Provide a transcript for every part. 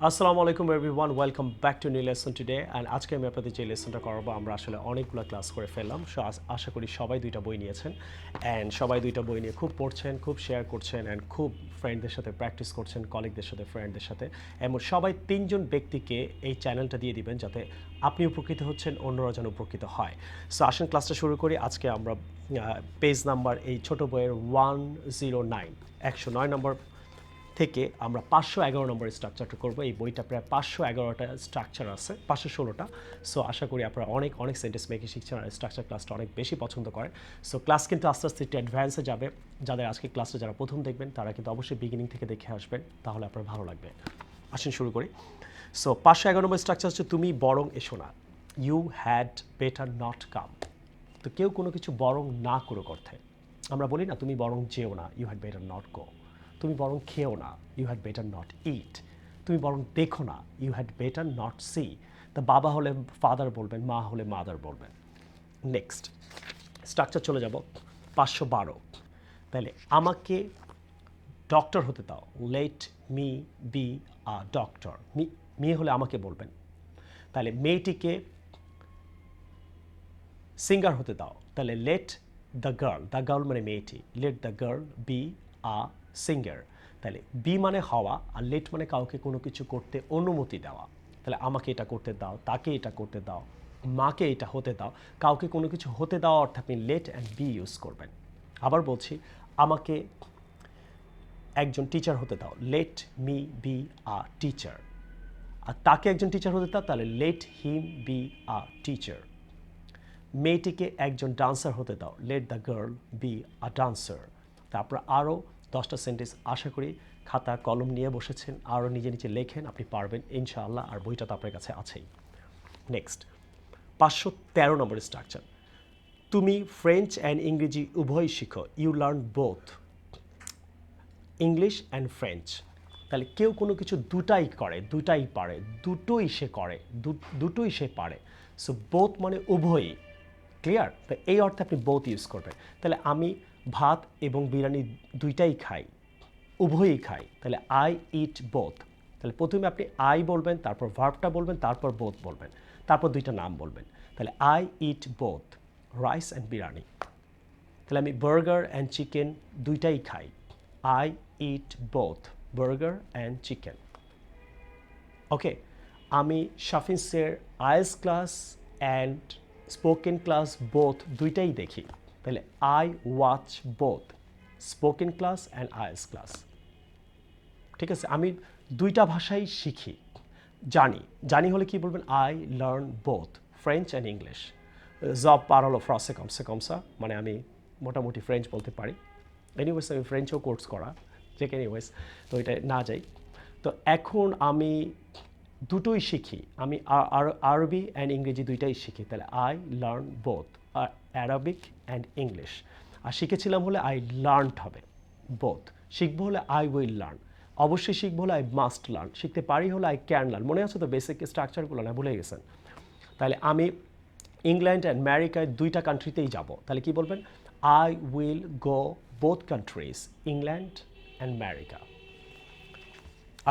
আসসালামু আলাইকুম everyone, welcome back to new lesson today. And আজকে আমি আপনাদের যে লেসনটা করাবো, আমরা আসলে অনেকগুলো ক্লাস করে ফেললাম। সো আশা করি সবাই দুইটা বই নিয়েছেন অ্যান্ড সবাই দুইটা বই নিয়ে খুব পড়ছেন, খুব শেয়ার করছেন অ্যান্ড খুব ফ্রেন্ডদের সাথে প্র্যাকটিস করছেন, কলিগদের সাথে, ফ্রেন্ডদের সাথে। এমন সবাই তিনজন ব্যক্তিকে এই চ্যানেলটা দিয়ে দিবেন যাতে আপনি উপকৃত হচ্ছেন, অন্যরা যেন উপকৃত হয়। সো আসেন ক্লাসটা শুরু করি। আজকে আমরা পেজ নাম্বার এই ছোট বইয়ের 109 109 নম্বর থেকে আমরা 511 নম্বরের স্ট্রাকচারটা করবো। এই বইটা প্রায় 511টা স্ট্রাকচার আছে, 516টা। সো আশা করি আপনারা অনেক অনেক সেন্টেন্স মেকিং শিখছেন আর স্ট্রাকচার ক্লাসটা অনেক বেশি পছন্দ করেন। সো ক্লাস কিন্তু আস্তে আস্তে একটু অ্যাডভান্সে যাবে। যাদের আজকে ক্লাসটা যারা প্রথম দেখবেন তারা কিন্তু অবশ্যই বিগিনিং থেকে দেখে আসবেন, তাহলে আপনার ভালো লাগবে। আসেন শুরু করি। সো 511 নম্বর স্ট্রাকচার হচ্ছে তুমি বরং এসো না, you had better not come. তো কেউ কোনো কিছু বরং না করুক অর্থে আমরা বলি না, তুমি বরং যেও না, you had better not go. তুমি বরং খেও না, you had better not eat. তুমি বরং দেখো না, you had better not see. তা বাবা হলে ফাদার বলবেন, মা হলে মাদার বলবেন। নেক্সট স্ট্রাকচার চলে যাব 512। তাহলে আমাকে ডক্টর হতে দাও, let me be a doctor. মেয়ে হলে আমাকে বলবেন। তাহলে মেয়েটিকে সিঙ্গার হতে দাও, তাহলে লেট দ্য গার্ল মানে মেয়েটি, late the girl be a singer. তাহলে বি মানে হওয়া আর লেট মানে কাউকে কোনো কিছু করতে অনুমতি দেওয়া। তাহলে আমাকে এটা করতে দাও, তাকে এটা করতে দাও, মাকে এটা হতে দাও। কাউকে কোনো কিছু হতে দেওয়া অর্থে আপনি লেট অ্যান্ড বি ইউজ করবেন। আবার বলছি, আমাকে একজন টিচার হতে দাও, let me be a teacher. আর তাকে একজন টিচার হতে দাও, তাহলে let him be a teacher. মেয়েটিকে একজন ডান্সার হতে দাও, let the girl be a dancer. তারপর আরও 10টা সেন্টেন্স আশা করি খাতা কলম নিয়ে বসেছেন, আরও নিজে নিজে লেখেন, আপনি পারবেন ইনশাআল্লাহ। আর বইটা তো আপনার কাছে আছেই। নেক্সট 513 নম্বরের স্ট্রাকচার, তুমি ফ্রেঞ্চ অ্যান্ড ইংরেজি উভয়ই শিখো, you learn both English and French. তাহলে কেউ কোনো কিছু দুটাই করে, দুটাই পারে, দুটোই সে করে, দুটোই সে পারে। সো বোথ মানে উভয়ই। ক্লিয়ার? তো এই অর্থে আপনি বোথ ইউজ করবেন। তাহলে আমি ভাত এবং বিরিয়ানি দুইটাই খাই, উভয়ই খাই। তাহলে আই ইট বোথ। তাহলে প্রথমে আপনি আই বলবেন, তারপর ভার্বটা বলবেন, তারপর বোথ বলবেন, তারপর দুইটা নাম বলবেন। তাহলে I eat both rice and biryani. তাহলে আমি বার্গার অ্যান্ড চিকেন দুইটাই খাই, I eat both burger and chicken. Okay, আমি শাফিন্সের IELTS class and spoken class both দুইটাই দেখি। তাহলে I watch both spoken class and IELTS class. ঠিক আছে, আমি দুইটা ভাষাই শিখি, জানি। জানি হলে কি বলবেন, I learn both French and English. Job পারলো ফ্রাসে কমসে কমসা, মানে আমি মোটামুটি ফ্রেঞ্চ বলতে পারি। এনিওয়েজ আমি ফ্রেঞ্চও কোর্স করা, যে এনিওয়েজ, তো এটা না যাই। তো এখন আমি দুটোই শিখি, আমি আরবি অ্যান্ড ইংরেজি দুইটাই শিখি। তাহলে I learn both Arabic and English. আর শিখেছিলাম হলে আই লার্নড হবে বোথ। শিখবো হলে আই উইল লার্ন। অবশ্যই শিখবো হলে আই মাস্ট লার্ন। শিখতে পারি হলে আই ক্যান লার্ন। মনে আছে তো বেসিক স্ট্রাকচারগুলো, না ভুলে গেছেন? তাহলে আমি ইংল্যান্ড অ্যান্ড আমেরিকায় দুইটা কান্ট্রিতেই যাব, তাহলে কি বলবেন, I will go both countries England and America.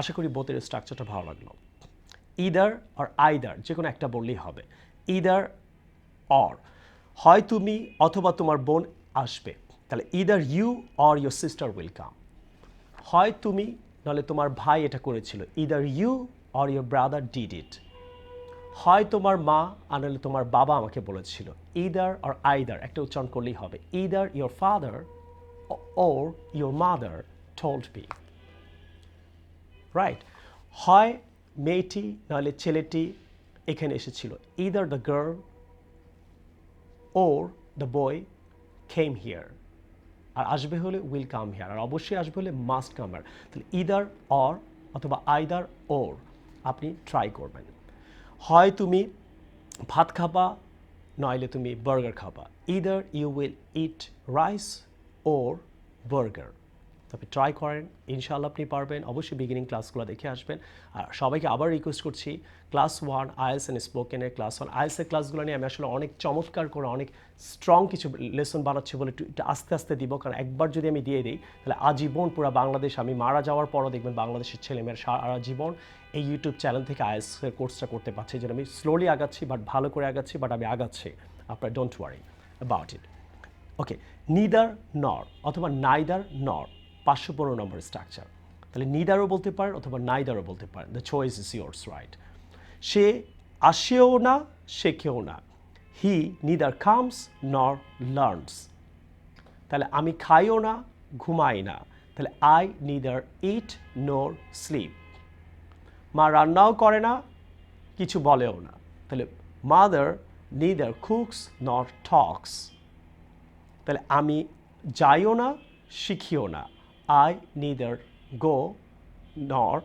আশা করি বোথের স্ট্রাকচারটা ভালো লাগলো। ইদার আর আইদার যে কোনো একটা বললেই হবে। ইদার অর, হয় তুমি অথবা তোমার বোন আসবে। তাহলে either you or your sister will come. হয় তুমি নাহলে তোমার ভাই এটা করেছিল, either you or your brother did it. হয় তোমার মা আর নাহলে তোমার বাবা আমাকে বলেছিল। ইদার আর আইদার একটা উচ্চারণ করলেই হবে। Either your father or your mother told me. Right? হয় মেয়েটি নাহলে ছেলেটি এখানে এসেছিল, either the girl or the boy came here. আর আসবে হলে উইল কাম হিয়ার, আর অবশ্যই আসবে হলে মাস্ট কাম হিয়ার। তাহলে ইদার অর অথবা আইদার ওর আপনি ট্রাই করবেন। হয় তুমি ভাত খাবা, নইলে তুমি বার্গার খাবা। Either you will eat rice or burger. আপনি ট্রাই করেন, ইনশাআল্লাহ আপনি পারবেন। অবশ্যই বিগিনিং ক্লাসগুলো দেখে আসবেন। আর সবাইকে আবার রিকোয়েস্ট করছি, ক্লাস 1 আইএলটিএস অ্যান্ড স্পোকেনের ক্লাস 1 আইএলটিএসের ক্লাসগুলো নিয়ে আমি আসলে অনেক চমৎকার করে অনেক স্ট্রং কিছু লেসন বানাচ্ছি বলে একটু আস্তে আস্তে দিব, কারণ একবার যদি আমি দিয়ে দিই তাহলে আজীবন পুরো বাংলাদেশ, আমি মারা যাওয়ার পরও দেখবেন বাংলাদেশের ছেলেমেয়েরা সারা জীবন এই ইউটিউব চ্যানেল থেকে আইএলটিএসের কোর্সটা করতে পারছে। যেন আমি স্লোলি আগাচ্ছি, বাট ভালো করে আগাচ্ছি, বাট আমি আগাচ্ছি। আপনার don't worry about it. Okay, neither নর অথবা নাইদার নর 515 নম্বর স্ট্রাকচার। তাহলে নিদারও বলতে পারেন অথবা নাইদারও বলতে পারেন, the choice is yours, right. সে আসেও না, শেখেও না। He neither comes nor learns. তাহলে আমি খাইও না, ঘুমাই না। তাহলে আই নিদার ইট নর স্লিপ। মা রান্নাও করে না, কিছু বলেও না। তাহলে মাদার নিদার কুকস নর টক্স। তাহলে আমি যাইও না, শিখিও না। আই নিদার গো নর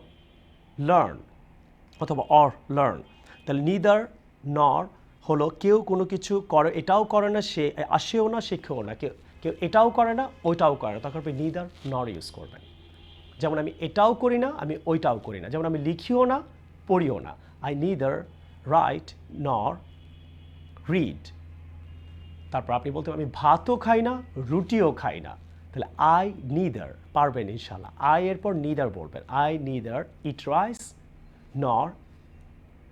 লার্ন অথবা অর লার্ন। তাহলে নিদার নর হলো কেউ কোনো কিছু করে, এটাও করে না, সে আসেও না, শেখেও না। কেউ কেউ এটাও করে না, ওইটাও করে না, তখন আপনি নিদার নর ইউজ করবেন। যেমন আমি এটাও করি না, আমি ওইটাও করি না। যেমন আমি লিখিও না, পড়িও না। আই নিদার রাইট নর রিড। তারপর আপনি বলতে পারেন আমি ভাতও খাই না, রুটিও খাই না। তাহলে আই নিদার, পারবেন ইনশাল্লাহ। আই এরপর নিদার বলবেন। আই নিদার ইট রাইস নর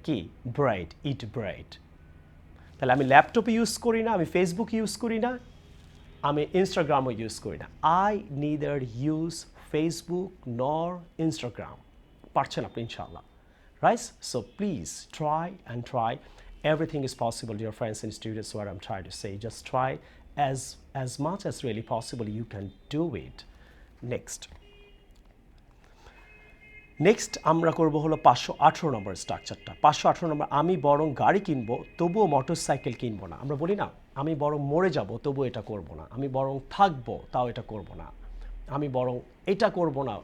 কি ব্রেড, ইট ব্রেড। তাহলে আমি ল্যাপটপ ইউজ করি না, আমি ফেসবুক ইউজ করি না, আমি ইনস্টাগ্রামও ইউজ করি না। আই নিদার ইউজ ফেসবুক নর ইনস্টাগ্রাম। পারছেন আপনি ইনশাল্লাহ, right? So please try and try. Everything is possible, dear friends and students. What I'm trying to say, just try as much as really possible. You can do it. Next আমরা করব হলো 518 নম্বর স্ট্রাকচারটা। 518 নম্বর, আমি বরং গাড়ি কিনবো তবুও মোটর সাইকেল কিনবো না। আমরা বলি না, আমি বরং মরে যাব তবুও এটা করব না। আমি বরং থাকবো তাও এটা করব না। আমি বরং এটা করব না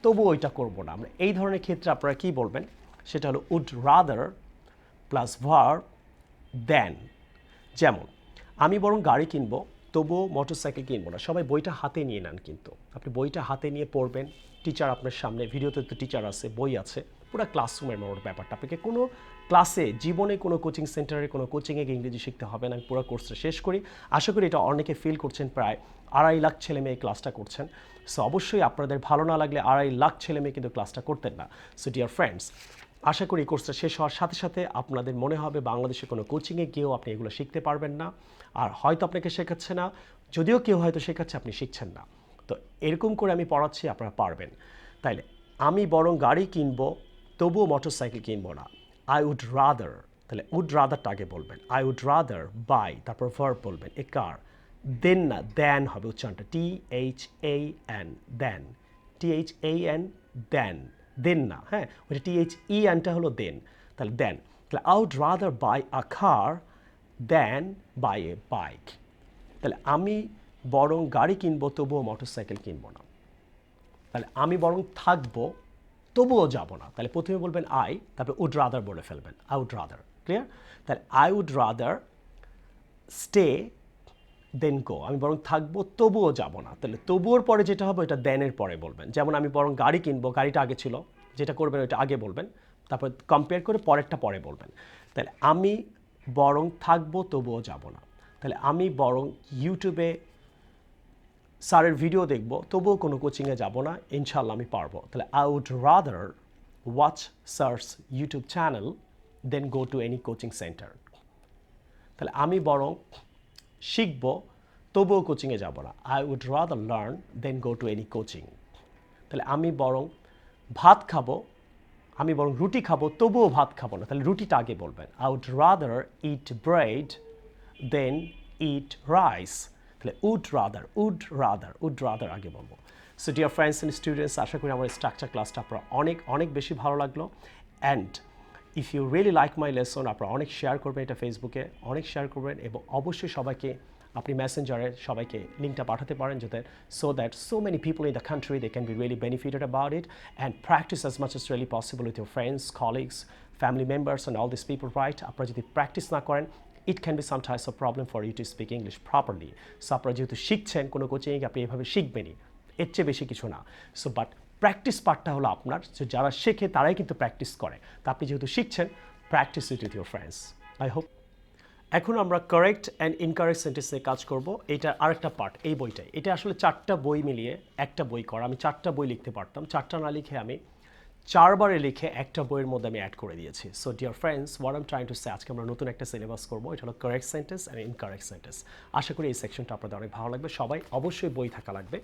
তবুও এটা করব না। আমরা এই ধরনের ক্ষেত্রে আপনারা কী বলবেন, সেটা হলো would rather plus verb then. যেমন আমি বরং গাড়ি কিনবো তবুও মোটরসাইকেল কিনবো না। সবাই বইটা হাতে নিয়ে নেন, কিন্তু আপনি বইটা হাতে নিয়ে পড়বেন। টিচার আপনার সামনে, ভিডিওতে তো টিচার আছে, বই আছে, পুরো ক্লাসরুমের মতো ব্যাপারটা। আপনাকে কোনো ক্লাসে, জীবনে কোনো কোচিং সেন্টারে কোনো কোচিংয়ে গিয়ে ইংরেজি শিখতে হবে না। আমি পুরো কোর্সটা শেষ করি, আশা করি এটা অনেকে ফিল করছেন। প্রায় 2.5 লাখ ছেলে মেয়ে ক্লাসটা করছেন। সো অবশ্যই আপনাদের ভালো না লাগলে 2.5 লাখ ছেলে মেয়ে কিন্তু ক্লাসটা করতেন না। সো ডিয়ার ফ্রেন্ডস, আশা করি কোর্সটা শেষ হওয়ার সাথে সাথে আপনাদের মনে হবে বাংলাদেশে কোনো কোচিংয়ে গিয়েও আপনি এগুলো শিখতে পারবেন না। আর হয়তো আপনাকে শেখাচ্ছে না, যদিও কেউ হয়তো শেখাচ্ছে, আপনি শিখছেন না। তো এরকম করে আমি পড়াচ্ছি, আপনারা পারবেন। তাইলে আমি বরং গাড়ি কিনবো তবুও মোটর সাইকেল কিনবো না। আই উড রাদার, তাহলে উড রাদারটা আগে বলবেন। আই উড রাদার বাই, তারপর ভার্ব বলবেন এ কার। দেন না, দেন হবে উচ্চারণটা THAN, দেন, THAN, দেন, দেন না। হ্যাঁ, ওইটা THENটা হলো দেন। তাহলে দেন, তাহলে I would rather buy a car then buy a bike. তাহলে আমি বরং গাড়ি কিনবো তবুও মোটর সাইকেল কিনবো না। তাহলে আমি বরং থাকবো তবুও যাব না। তাহলে প্রথমে বলবেন আই, তারপরে উড রাদার বলে ফেলবেন। I would rather, clear? তাহলে I would rather stay then go, আমি বরং থাকবো তবুও যাব না। তাহলে তবুওর পরে যেটা হবে এটা দেনের পরে বলবেন। যেমন আমি বরং গাড়ি কিনবো, গাড়িটা আগে ছিল, যেটা করবেন ওইটা আগে বলবেন, তারপর কম্পেয়ার করে পরেরটা পরে বলবেন। তাহলে আমি বরং থাকবো তবুও যাব না। তাহলে আমি বরং ইউটিউবে স্যারের ভিডিও দেখবো তবুও কোনো কোচিংয়ে যাব না, ইনশাল্লাহ আমি পারবো। তাহলে I would rather watch sir's YouTube channel than go to any coaching centre. তাহলে আমি বরং শিখবো তবুও কোচিংয়ে যাব না। I would rather learn than go to any coaching. তাহলে আমি বরং ভাত খাবো, আমি বরং রুটি খাবো তবুও ভাত খাবো না। তাহলে রুটিটা আগে বলবেন। I would rather eat bread than eat rice. তাহলে উড রাদার আগে বলবো। So dear friends and students, আশা করি আমার স্ট্রাকচার ক্লাসটা আপনার অনেক বেশি ভালো লাগলো। And if you really like my lesson, আপনারা অনেক শেয়ার করবেন, এটা ফেসবুকে অনেক শেয়ার করবেন, এবং অবশ্যই সবাইকে আপনি মেসেঞ্জারে সবাইকে লিঙ্কটা পাঠাতে পারেন, যাতে so that so many people in the country they can be really benefited about it, and practice as much as really possible with your friends, colleagues, family members and all this people, right? আপনারা যদি practice না করেন, it can be some types of problem for you to speak English properly. So আপনারা যেহেতু শিখছেন, কোনো কোচিংয়ে আপনি এভাবে শিখবেনই, এর চেয়ে বেশি কিছু না। সো বাট প্র্যাকটিস পার্টটা হলো আপনার, যে যারা শেখে তারাই কিন্তু প্র্যাকটিস করে। তা আপনি যেহেতু শিখছেন, practice it with your friends. I hope. এখন আমরা কারেক্ট অ্যান্ড ইনকারেক্ট সেন্টেন্স নিয়ে কাজ করব। এটার আরেকটা পার্ট এই বইটাই। এটা আসলে 4টা বই মিলিয়ে একটা বই করা। আমি 4টা বই লিখতে পারতাম, 4টা না লিখে আমি 4বারে লিখে একটা বইয়ের মধ্যে আমি অ্যাড করে দিয়েছি। So dear friends, what I am trying to say, আজকে আমরা নতুন একটা সিলেবাস করবো। এটা হলো correct sentence and incorrect sentence. আশা করি এই সেকশনটা আপনাদের অনেক ভালো লাগবে। সবাই অবশ্যই বই থাকা লাগবে।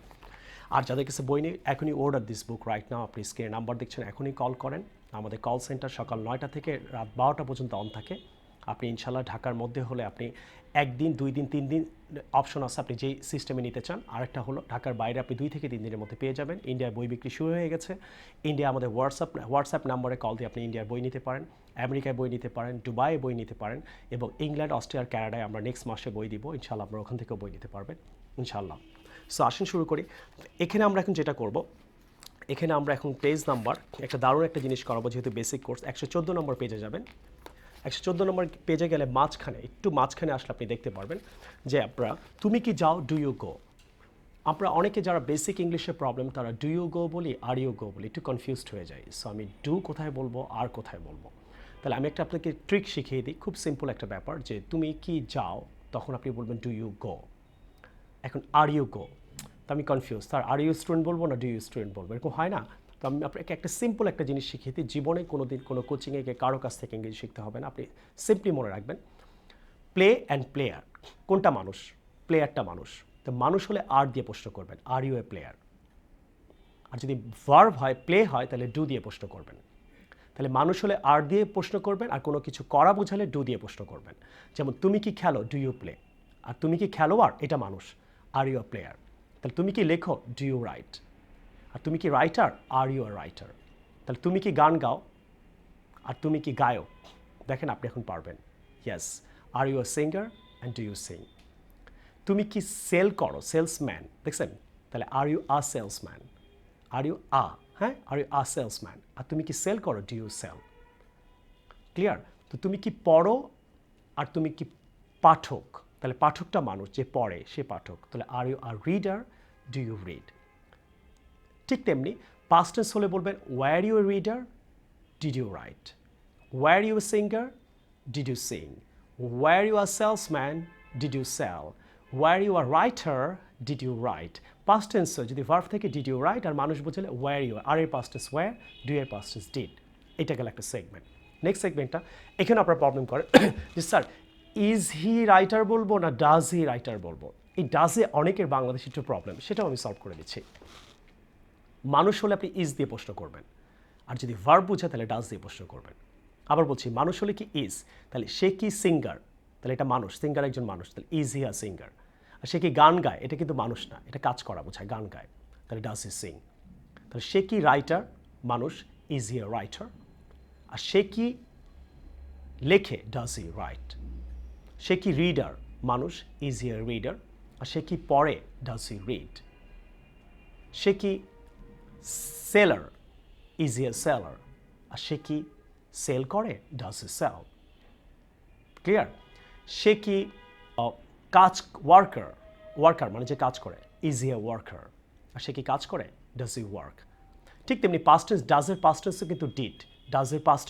আর যাদের কাছে বই নেই, এখনই অর্ডার দিস বুক রাইট নাও। আপনি স্ক্রিনে নাম্বার দেখছেন, এখনই কল করেন। আমাদের কল সেন্টার সকাল 9টা থেকে রাত 12টা পর্যন্ত অন থাকে। আপনি ইনশাল্লাহ ঢাকার মধ্যে হলে আপনি 1 দিন 2 দিন 3 দিন অপশন আছে, আপনি যেই সিস্টেমে নিতে চান। আরেকটা হলো ঢাকার বাইরে আপনি 2 থেকে 3 দিনের মধ্যে পেয়ে যাবেন। ইন্ডিয়ার বই বিক্রি শুরু হয়ে গেছে। ইন্ডিয়া আমাদের হোয়াটসঅ্যাপ নাম্বারে কল দিয়ে আপনি ইন্ডিয়ার বই নিতে পারেন, আমেরিকায় বই নিতে পারেন, দুবাইয়ে বই নিতে পারেন, এবং ইংল্যান্ড, অস্ট্রেলিয়া, কানাডায় আমরা নেক্সট মাসে বই দিব। ইনশাল্লাহ আপনারা ওখান থেকেও বই নিতে পারবেন ইনশাল্লাহ। সো আসুন শুরু করি। এখানে আমরা এখন যেটা করব, এখানে আমরা এখন পেজ নাম্বার একটা দারুণ একটা জিনিস করাবো। যেহেতু বেসিক কোর্স, 114 নম্বর পেজে যাবেন। 114 নম্বর পেজে গেলে একটু মাঝখানে আসলে আপনি দেখতে পারবেন যে আপনারা তুমি কি যাও, ডু ইউ গো। আমরা অনেকে যারা বেসিক ইংলিশে প্রবলেম, তারা ডু ইউ গো বলি, আর ইউ গো বলি, একটু কনফিউজড হয়ে যায়। সো আমি ডু কোথায় বলবো, আর কোথায় বলবো। তাহলে আমি একটা আপনাকে ট্রিক শিখিয়ে দিই, খুব সিম্পল একটা ব্যাপার, যে তুমি কি যাও, তখন আপনি বলবেন ডু ইউ গো। এখন আর ইউ গো, তো আমি confuse, sir are you student বলবো না ডু ইউ স্টুডেন্ট বলবো, এরকম হয় না। তো আমি আপনাকে একটা সিম্পল একটা জিনিস শিখিয়ে দিই। জীবনে কোনো দিন কোনো কোচিংয়ে গিয়ে কারো কাছ থেকে ইংরেজি শিখতে হবে না। আপনি সিম্পলি মনে রাখবেন, প্লে অ্যান্ড প্লেয়ার কোনটা মানুষ, প্লেয়ারটা মানুষ। তো মানুষ হলে আর দিয়ে প্রশ্ন করবেন, আর ইউ এ প্লেয়ার। আর যদি ভার্ব হয়, প্লে হয়, তাহলে ডু দিয়ে প্রশ্ন করবেন। তাহলে মানুষ হলে আর দিয়ে প্রশ্ন করবেন, আর কোনো কিছু করা বোঝালে ডু দিয়ে প্রশ্ন করবেন। যেমন তুমি কি খেলো, ডু ইউ প্লে। আর তুমি কি খেলোয়াড়, এটা মানুষ, আর ইউ আ প্লেয়ার। তাহলে তুমি কি লেখো, ডু ইউ রাইট। আর তুমি কি writer, are you a writer. তাহলে তুমি কি গান গাও, আর তুমি কি গায়ক। দেখেন আপনি এখন পারবেন। Yes, are you a singer and do you sing. তুমি কি সেল করো, সেলসম্যান, দেখছেন। তাহলে are you a salesman, are you a, হ্যাঁ, আর ইউ আ সেলসম্যান। আর তুমি কি সেল করো, ডু ইউ সেল। ক্লিয়ার। তো তুমি কি পড়ো, আর তুমি কি পাঠক। তাহলে পাঠকটা মানুষ, যে পড়ে সে পাঠক। তাহলে are you are reader, do you read. ঠিক তেমনি পাস্ট টেন্স হলে বলবেন were you a reader, did you write. Were you a singer, did you sing. Were you are salesman, did you sell. Were you are writer, did you write. Past tense যদি verb থেকে did you write, আর মানুষ বোঝালে were you, are এর past tense were, do এর past tense did. এটা গেল একটা সেগমেন্ট। নেক্সট সেগমেন্টটা, এখানে আপনার প্রবলেম করে যে স্যার ইজ হি রাইটার বলবো না ডাজ হি রাইটার বলবো। এই ডাজে অনেকের বাংলাদেশে একটু প্রবলেম, সেটাও আমি সলভ করে দিচ্ছি। মানুষ হলে আপনি ইজ দিয়ে প্রশ্ন করবেন, আর যদি ভার্ব বুঝে তাহলে ডাজ দিয়ে প্রশ্ন করবেন। আবার বলছি, মানুষ হলে কি ইজ, তাহলে সে কি সিঙ্গার, তাহলে এটা মানুষ, সিঙ্গার একজন মানুষ, তাহলে ইজ হি আ সিঙ্গার। আর সে কি গান গায়, এটা কিন্তু মানুষ না, এটা কাজ করা বোঝায়, গান গায়, তাহলে ডাজ হি সিং। তাহলে সে কি রাইটার, মানুষ, ইজ হি আ রাইটার। আর সে কি লেখে, ডাজ হি রাইট। সে কি রিডার, মানুষ, ইজ হি আ রিডার। আর সে কি পড়ে, ডাজ হি রিড। সে কি seller, is he a seller. আর সে কি সেল করে, ডাজ হি সেল। ক্লিয়ার। সে কি কাজ, ওয়ার্কার মানে যে কাজ করে, ইজ হি আ ওয়ার্কার। আর সে কি কাজ করে, ডাজ হি ওয়ার্ক। ঠিক তেমনি পাস্ট টেন্স, ডাজের পাস্ট টেন্সও কিন্তু ডিড, ডাজের পাস্ট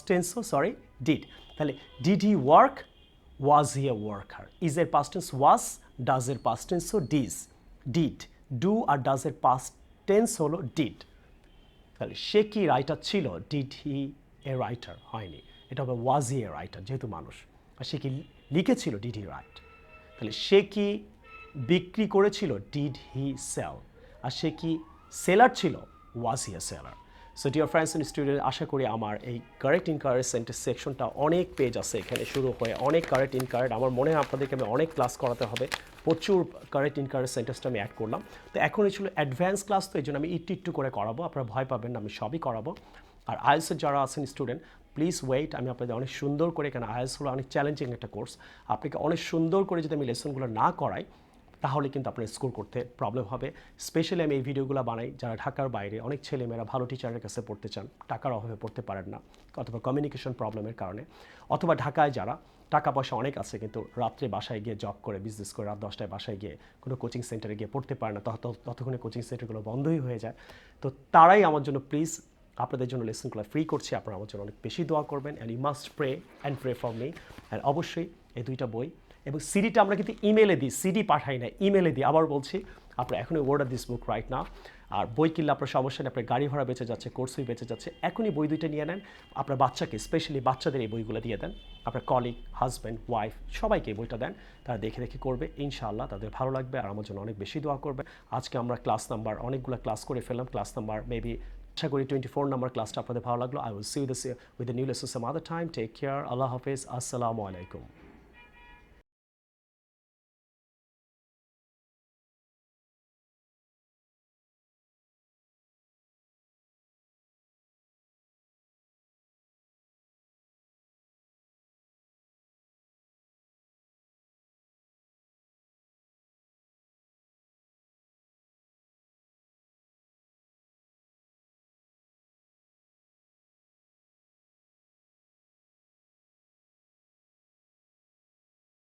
টেন্সও ডিড। তাহলে did he work, was he a worker. ইজের পাস্ট টেন্স ওয়াজ, ডাজের পাস্ট টেন্সও ডিড। ডু আর ডাজের পাস্ট টেন্স হলো ডিড। তাহলে সে কি রাইটার ছিল, ডিড হি এ রাইটার, হয়নি, এটা হবে ওয়াজ হি এ রাইটার, যেহেতু মানুষ। আর সে কি লিখেছিল, ডিড হি রাইট। তাহলে সে কি বিক্রি করেছিল, ডিড হি সেল। আর সে কি সেলার ছিল, was he a seller. So dear friends and student, আশা করি আমার এই কারেক্ট ইনকারেক্ট সেন্টেন্স সেকশনটা অনেক পেজ আছে এখানে শুরু হয়ে, অনেক কারেক্ট ইনকারেক্ট। আমার মনে হয় আপনাদেরকে আমি অনেক ক্লাস করাতে হবে, প্রচুর কারেক্ট ইনকারেক্ট সেন্টেন্সটা আমি অ্যাড করলাম। তো এখন এই ছিল অ্যাডভান্স ক্লাস, তো এই জন্য আমি একটু করে করাবো, আপনারা ভয় পাবেন না, আমি সবই করাবো। আর আইএলসের যারা আছেন স্টুডেন্ট, প্লিজ ওয়েট, আমি আপনাদের অনেক সুন্দর করে, এখানে আইএলস হলো অনেক চ্যালেঞ্জিং একটা কোর্স, আপনাকে অনেক সুন্দর করে যদি আমি লেসনগুলো না করাই, তাহলে কিন্তু আপনার স্কোর করতে প্রবলেম হবে। স্পেশালি আমি এই ভিডিওগুলো বানাই যারা ঢাকার বাইরে, অনেক ছেলেমেয়েরা ভালো টিচারের কাছে পড়তে চান, টাকার অভাবে পড়তে পারেন না, অথবা কমিউনিকেশন প্রবলেমের কারণে, অথবা ঢাকায় যারা টাকা পয়সা অনেক আছে কিন্তু রাত্রে বাসায় গিয়ে জব করে, বিজনেস করে, রাত 10টায় বাসায় গিয়ে কোনো কোচিং সেন্টারে গিয়ে পড়তে পারে না, ততক্ষণে কোচিং সেন্টারগুলো বন্ধই হয়ে যায়। তো তারাই আমার জন্য প্লিজ, আপনাদের জন্য লেসনগুলো ফ্রি করছি, আপনারা আমার জন্য অনেক বেশি দোয়া করবেন, and you must pray and pray for me. And অবশ্যই এই 2টা বই এবং সিডিটা আমরা কিন্তু ইমেলে দিই, সিডি পাঠাই না, ইমেলে দিই। আবার বলছি, আপনারা এখনই order this book right now. আর বই কিনলে আপনার সমস্যা নেই, আপনার গাড়ি ভাড়া বেঁচে যাচ্ছে, কোর্স ফি বেঁচে যাচ্ছে। এখনই বই 2টা নিয়ে নেন, আপনার বাচ্চাকে, স্পেশালি বাচ্চাদের এই বইগুলো দিয়ে দেন, আপনার কলিগ, হাজব্যান্ড, ওয়াইফ সবাইকে এই বইটা দেন, তারা দেখে দেখে করবে, ইনশাআল্লাহ তাদের ভালো লাগবে আর আমার জন্য অনেক বেশি দোয়া করবে। আজকে আমরা ক্লাস নাম্বার অনেকগুলো ক্লাস করে ফেললাম, ক্লাস নাম্বার মেবি আশা করি 24 নাম্বার ক্লাসটা আপনাদের ভালো লাগলো। I will see you with the new lesson some other time. Take care, আল্লাহ হাফেজ, আসসালামু আলাইকুম।